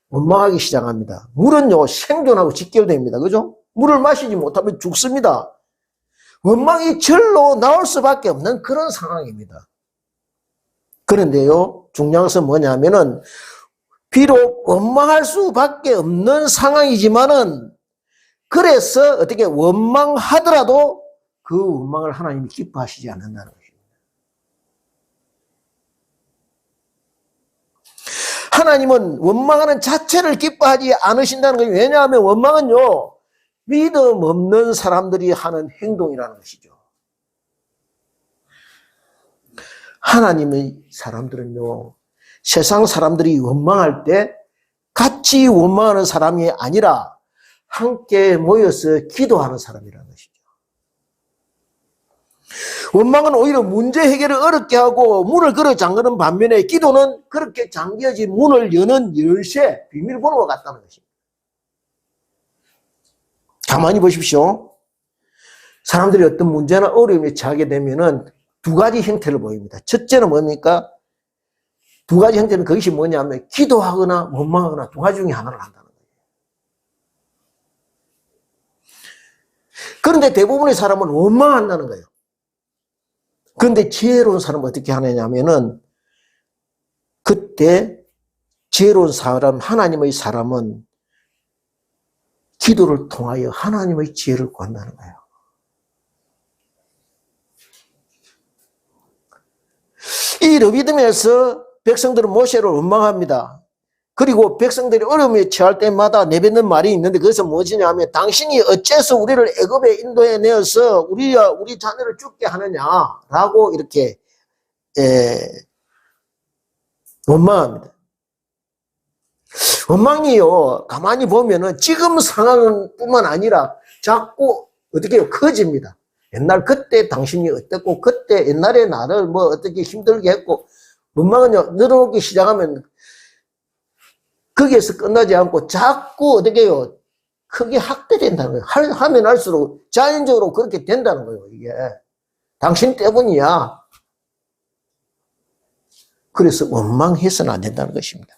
원망하기 시작합니다. 물은요, 생존하고 직결됩니다. 그죠? 물을 마시지 못하면 죽습니다. 원망이 절로 나올 수밖에 없는 그런 상황입니다. 그런데요, 중요한 것은 뭐냐면은 비록 원망할 수밖에 없는 상황이지만은 그래서 어떻게 원망하더라도 그 원망을 하나님이 기뻐하시지 않는다는 것입니다. 하나님은 원망하는 자체를 기뻐하지 않으신다는 거예요. 왜냐하면 원망은요, 믿음 없는 사람들이 하는 행동이라는 것이죠. 하나님의 사람들은요, 세상 사람들이 원망할 때 같이 원망하는 사람이 아니라 함께 모여서 기도하는 사람이라는 것이죠. 원망은 오히려 문제 해결을 어렵게 하고 문을 걸어 잠그는 반면에 기도는 그렇게 잠겨진 문을 여는 열쇠, 비밀번호와 같다는 것입니다. 가만히 보십시오. 사람들이 어떤 문제나 어려움에 처하게 되면은 두 가지 형태를 보입니다. 첫째는 뭡니까? 두 가지 형태는 그것이 뭐냐면 기도하거나 원망하거나 두 가지 중에 하나를 한다는 거예요. 그런데 대부분의 사람은 원망한다는 거예요. 그런데 지혜로운 사람은 어떻게 하느냐면은 그때 지혜로운 사람, 하나님의 사람은 기도를 통하여 하나님의 지혜를 구한다는 거예요. 이 르비딤에서 백성들은 모세를 원망합니다. 그리고 백성들이 어려움에 처할 때마다 내뱉는 말이 있는데 그것은 무엇이냐면 당신이 어째서 우리를 애굽에 인도해 내어서 우리 자녀를 죽게 하느냐라고 이렇게 원망합니다. 원망이요, 가만히 보면은 지금 상황은 뿐만 아니라 자꾸 어떻게 해요? 커집니다. 옛날 그때 당신이 어땠고, 그때 옛날에 나를 뭐 어떻게 힘들게 했고, 원망은요, 늘어오기 시작하면 거기에서 끝나지 않고 자꾸 어떻게 해요? 크게 확대된다는 거예요. 하면 할수록 자연적으로 그렇게 된다는 거예요, 이게. 당신 때문이야. 그래서 원망해서는 안 된다는 것입니다.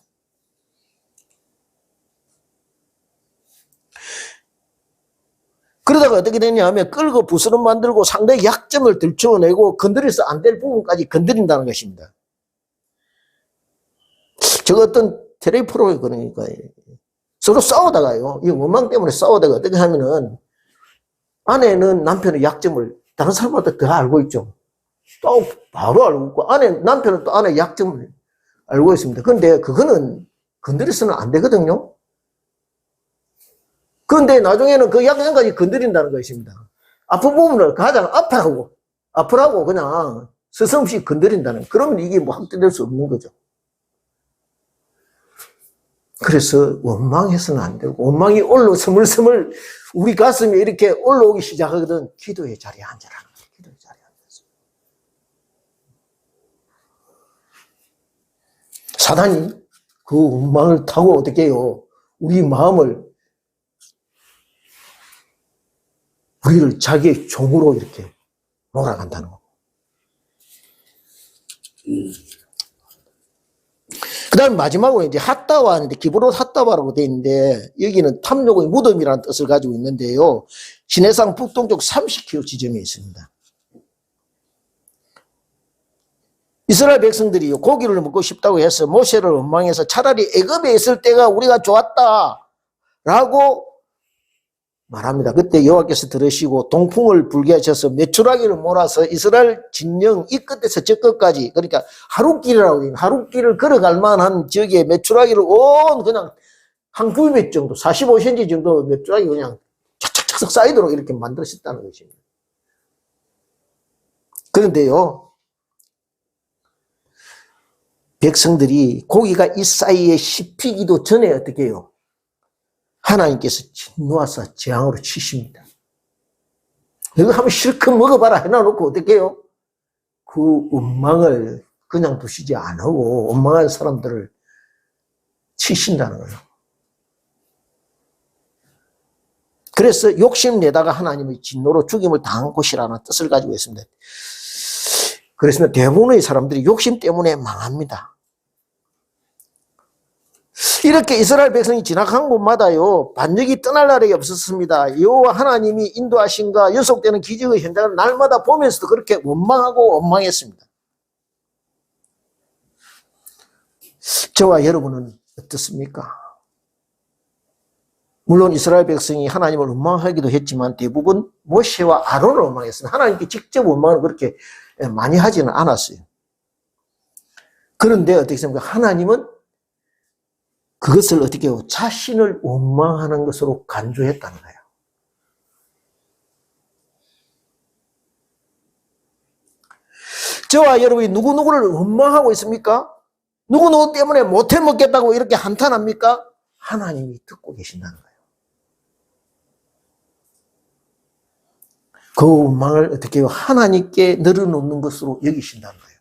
그러다가 어떻게 되냐 하면 끌고 부스럼 만들고 상대의 약점을 들춰내고 건드려서 안 될 부분까지 건드린다는 것입니다. 저 어떤 텔레비 프로에 그러니까 서로 싸우다가요. 이 원망 때문에 싸우다가 어떻게 하면은 아내는 남편의 약점을 다른 사람보다 더 알고 있죠. 또 바로 알고 있고 남편은 또 아내의 약점을 알고 있습니다. 그런데 그거는 건드려서는 안 되거든요. 그런데 나중에는 그 약점까지 건드린다는 것입니다. 아픈 부분을 가장 아프라고 그냥 서슴없이 건드린다는, 그러면 이게 뭐 확대될 수 없는 거죠. 그래서 원망해서는 안 되고, 원망이 스물스물 우리 가슴에 이렇게 올라오기 시작하거든. 기도의 자리에 앉아라는 거예요. 기도의 자리에 앉아서. 사단이 그 원망을 타고 어떻게 해요? 우리 마음을, 우리를 자기의 종으로 이렇게 몰아간다는 거. 그 다음 마지막으로 이제 핫다와 하는데, 기브롯 핫다바라고 되어 있는데, 여기는 탐욕의 무덤이라는 뜻을 가지고 있는데요. 시내산 북동쪽 30km 지점에 있습니다. 이스라엘 백성들이 고기를 먹고 싶다고 해서 모세를 원망해서 차라리 애굽에 있을 때가 우리가 좋았다라고 말합니다. 그때 여호와께서 들으시고 동풍을 불게 하셔서 메추라기를 몰아서 이스라엘 진영 이 끝에서 저 끝까지, 그러니까 하룻길이라고 해요. 하룻길을 걸어갈 만한 지역에 메추라기를 그냥 한 9m 정도, 45cm 정도 메추라기 그냥 착착착 쌓이도록 이렇게 만들었다는 것입니다. 그런데요, 백성들이 고기가 이 사이에 씹히기도 전에 어떻게 해요? 하나님께서 진노하사 재앙으로 치십니다. 이거 한번 실컷 먹어봐라 해놔놓고 어떻게 해요? 그 원망을 그냥 두시지 않고 원망한 사람들을 치신다는 거예요. 그래서 욕심내다가 하나님의 진노로 죽임을 당한 곳이라는 뜻을 가지고 있습니다. 그래서 대부분의 사람들이 욕심 때문에 망합니다. 이렇게 이스라엘 백성이 진학한 곳마다요, 반역이 떠날 날이 없었습니다. 여호와 하나님이 인도하신가 연속되는 기적의 현장을 날마다 보면서도 그렇게 원망하고 원망했습니다. 저와 여러분은 어떻습니까? 물론 이스라엘 백성이 하나님을 원망하기도 했지만 대부분 모세와 아론을 원망했습니다. 하나님께 직접 원망을 그렇게 많이 하지는 않았어요. 그런데 어떻게 생각합니까? 하나님은 그것을 어떻게 해요? 자신을 원망하는 것으로 간주했다는 거예요. 저와 여러분이 누구누구를 원망하고 있습니까? 누구누구 때문에 못해 먹겠다고 이렇게 한탄합니까? 하나님이 듣고 계신다는 거예요. 그 원망을 어떻게 해요? 하나님께 늘어놓는 것으로 여기신다는 거예요.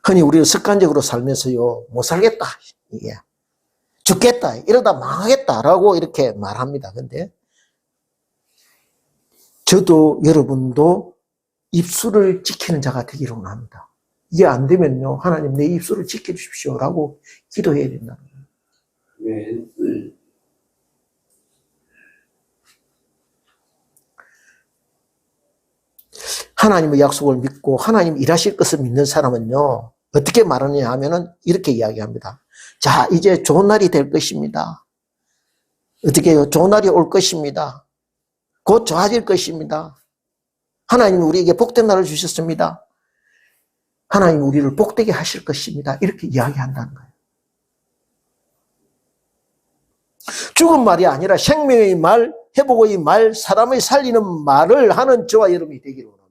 흔히 우리는 습관적으로 살면서요, 못 살겠다, 이게 죽겠다, 이러다 망하겠다라고 이렇게 말합니다. 근데 저도 여러분도 입술을 지키는 자가 되기를 원합니다. 이게 안 되면요, 하나님 내 입술을 지켜주십시오라고 기도해야 된다는 거예요. 하나님의 약속을 믿고 하나님 일하실 것을 믿는 사람은요, 어떻게 말하느냐 하면은 이렇게 이야기합니다. 자, 이제 좋은 날이 될 것입니다. 어떻게 해요? 좋은 날이 올 것입니다. 곧 좋아질 것입니다. 하나님이 우리에게 복된 날을 주셨습니다. 하나님이 우리를 복되게 하실 것입니다. 이렇게 이야기한다는 거예요. 죽은 말이 아니라 생명의 말, 회복의 말, 사람의 살리는 말을 하는 저와 여러분이 되기를 원합니다.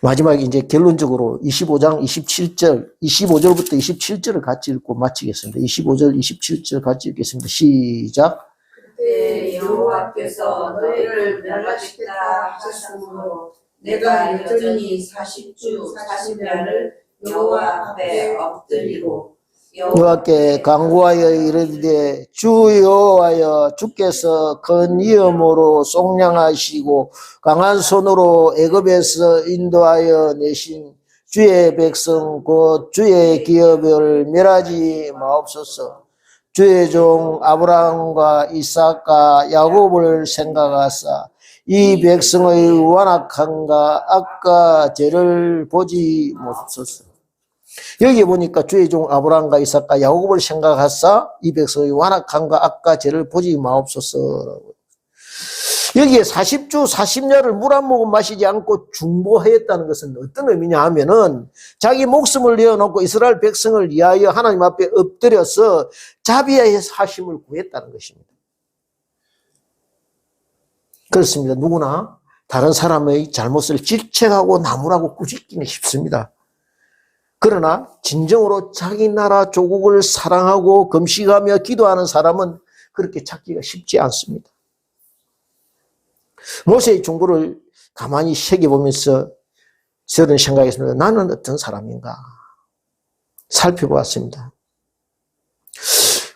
마지막에 이제 결론적으로 25장 27절, 25절부터 27절을 같이 읽고 마치겠습니다. 25절, 27절 같이 읽겠습니다. 시작. 그때 여호와께서 너희를 멸하시겠다 하셨으므로 내가 여전히 40주 40야를 여호와 앞에 엎드리고 여호와께 간구하여 이르되 주 여호와여 주께서 큰 위엄으로 속량하시고 강한 손으로 애굽에서 인도하여 내신 주의 백성 곧 주의 기업을 멸하지 마옵소서. 주의 종 아브라함과 이삭과 야곱을 생각하사 이 백성의 완악함과 악과 죄를 보지 마옵소서. 여기 보니까 주의 종 아브라함과 이삭과 야곱을 생각하사 이 백성의 완악함과 악과 죄를 보지 마옵소서. 여기에 40주 40야를 물 한 모금 마시지 않고 중보하였다는 것은 어떤 의미냐 하면은 자기 목숨을 내어놓고 이스라엘 백성을 위하여 하나님 앞에 엎드려서 자비하여 사심을 구했다는 것입니다. 그렇습니다. 누구나 다른 사람의 잘못을 질책하고 나무라고 꾸짖기는 쉽습니다. 그러나 진정으로 자기 나라 조국을 사랑하고 금식하며 기도하는 사람은 그렇게 찾기가 쉽지 않습니다. 모세의 중보를 가만히 새겨보면서 저는 생각했습니다. 나는 어떤 사람인가 살펴보았습니다.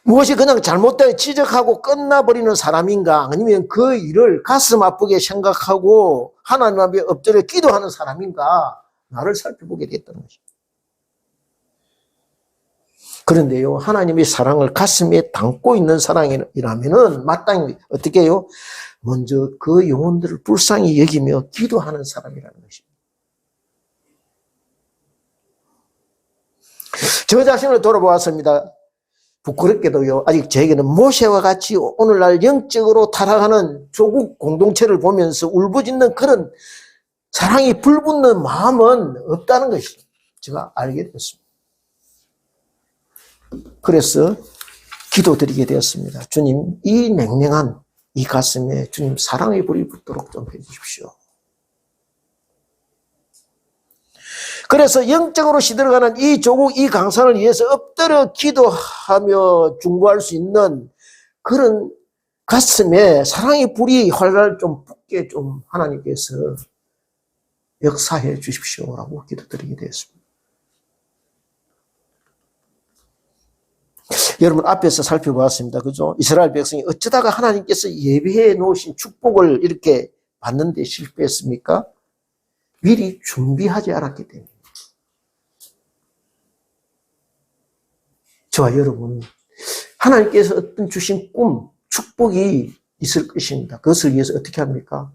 무엇이 그냥 잘못되어 지적하고 끝나버리는 사람인가, 아니면 그 일을 가슴 아프게 생각하고 하나님 앞에 엎드려 기도하는 사람인가, 나를 살펴보게 됐다는 것입니다. 그런데요, 하나님의 사랑을 가슴에 담고 있는 사랑이라면은 마땅히 어떻게 해요? 먼저 그 영혼들을 불쌍히 여기며 기도하는 사람이라는 것입니다. 저 자신을 돌아보았습니다. 부끄럽게도요, 아직 저에게는 모세와 같이 오늘날 영적으로 타락하는 조국 공동체를 보면서 울부짖는 그런 사랑이 불붙는 마음은 없다는 것이 제가 알게 되었습니다. 그래서 기도드리게 되었습니다. 주님, 이 냉랭한 이 가슴에 주님 사랑의 불이 붙도록 좀 해주십시오. 그래서 영적으로 시들어가는 이 조국, 이 강산을 위해서 엎드려 기도하며 중보할 수 있는 그런 가슴에 사랑의 불이 활활 좀 붙게 좀 하나님께서 역사해 주십시오라고 기도드리게 되었습니다. 여러분 앞에서 살펴보았습니다. 그죠? 이스라엘 백성이 어쩌다가 하나님께서 예비해 놓으신 축복을 이렇게 받는데 실패했습니까? 미리 준비하지 않았기 때문에. 저와 여러분, 하나님께서 어떤 주신 꿈, 축복이 있을 것입니다. 그것을 위해서 어떻게 합니까?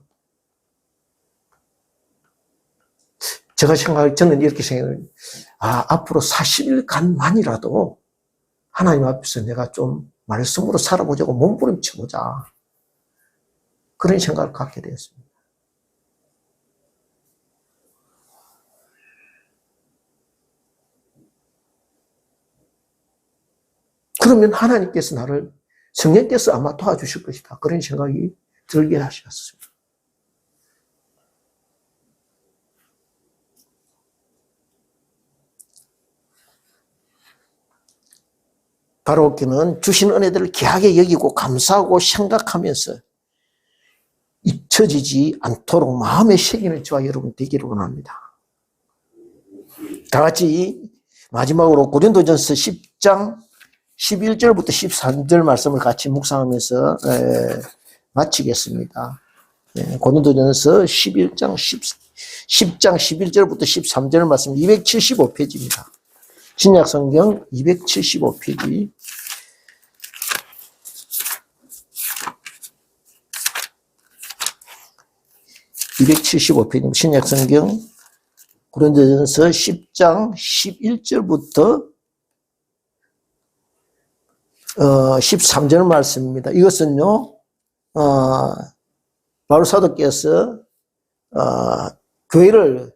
저는 이렇게 생각해요. 앞으로 40일간만이라도 하나님 앞에서 내가 좀 말씀으로 살아보자고 몸부림쳐보자. 그런 생각을 갖게 되었습니다. 그러면 하나님께서 나를, 성령께서 아마 도와주실 것이다. 그런 생각이 들게 하셨습니다. 바로크는 주신 은혜들을 귀하게 여기고 감사하고 생각하면서 잊혀지지 않도록 마음에 새기는 저와 여러분 되기를 원합니다. 다 같이 마지막으로 고린도전서 10장 11절부터 13절 말씀을 같이 묵상하면서 마치겠습니다. 고린도전서 10장 11절부터 13절 말씀 275페이지입니다. 신약성경 275페이지. 신약성경 고린도전서 10장 11절부터 13절 말씀입니다. 이것은요, 바울 사도께서 교회를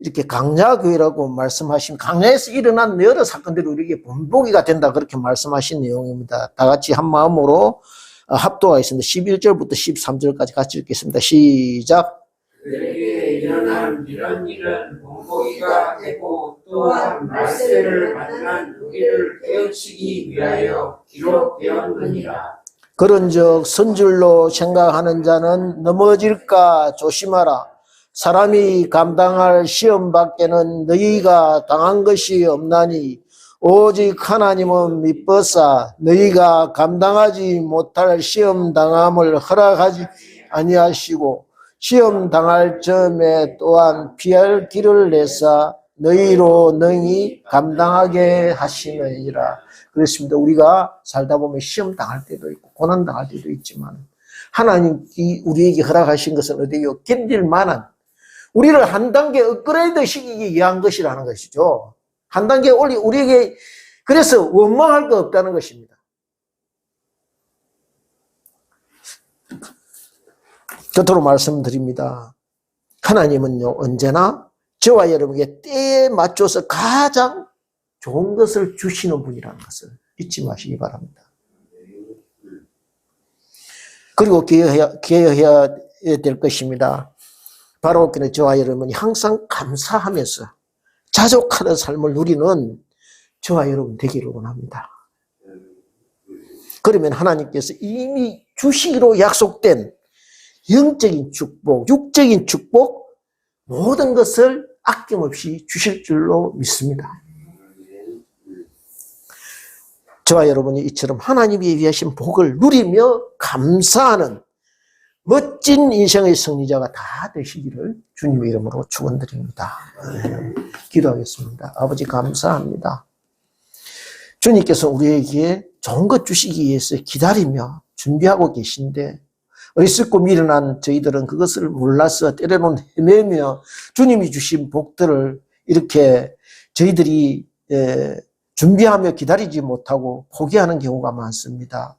이렇게 강야교회라고 말씀하신, 강야에서 일어난 여러 사건들이 우리에게 본보기가 된다, 그렇게 말씀하신 내용입니다. 다 같이 한 마음으로 합독하겠습니다. 11절부터 13절까지 같이 읽겠습니다. 시작. 그에게 일어난 이런 일은 본보기가 되고 또한 말세를 만난 우리를 깨우치기 위하여 기록되었느니라. 그런즉 선줄로 생각하는 자는 넘어질까 조심하라. 사람이 감당할 시험 밖에는 너희가 당한 것이 없나니 오직 하나님은 미쁘사 너희가 감당하지 못할 시험 당함을 허락하지 아니하시고 시험 당할 점에 또한 피할 길을 내사 너희로 능히 감당하게 하시느니라. 그렇습니다. 우리가 살다 보면 시험 당할 때도 있고 고난 당할 때도 있지만 하나님이 우리에게 허락하신 것은 어디요? 견딜 만한, 우리를 한 단계 업그레이드 시키기 위한 것이라는 것이죠. 한 단계 우리에게, 그래서 원망할 거 없다는 것입니다. 곁으로 말씀드립니다. 하나님은요, 언제나 저와 여러분에게 때에 맞춰서 가장 좋은 것을 주시는 분이라는 것을 잊지 마시기 바랍니다. 그리고 기여해야 될 것입니다. 바로 저와 여러분이 항상 감사하면서 자족하는 삶을 누리는 저와 여러분 되기를 원합니다. 그러면 하나님께서 이미 주시기로 약속된 영적인 축복, 육적인 축복, 모든 것을 아낌없이 주실 줄로 믿습니다. 저와 여러분이 이처럼 하나님이 위하신 복을 누리며 감사하는 멋진 인생의 승리자가 다 되시기를 주님의 이름으로 축원드립니다. 기도하겠습니다. 아버지 감사합니다. 주님께서 우리에게 좋은 것 주시기 위해서 기다리며 준비하고 계신데 어리석고 미련한 저희들은 그것을 몰라서 때로는 헤매며 주님이 주신 복들을 이렇게 저희들이 준비하며 기다리지 못하고 포기하는 경우가 많습니다.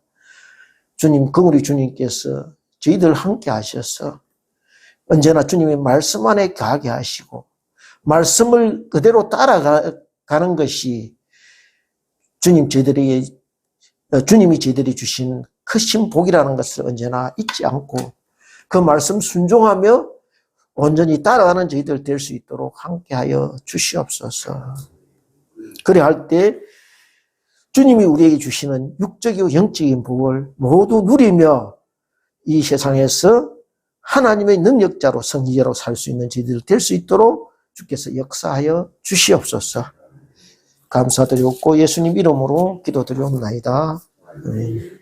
주님, 그우리 주님께서 저희들 함께 하셔서 언제나 주님의 말씀 안에 가게 하시고 말씀을 그대로 따라가는 것이 주님이 저희들이 주신 크신 복이라는 것을 언제나 잊지 않고 그 말씀 순종하며 온전히 따라가는 저희들 될 수 있도록 함께하여 주시옵소서. 그래야 할 때 주님이 우리에게 주시는 육적이고 영적인 복을 모두 누리며 이 세상에서 하나님의 능력자로 성지자로 살 수 있는 저희들 될 수 있도록 주께서 역사하여 주시옵소서. 감사드리옵고 예수님 이름으로 기도드리옵나이다. 아멘.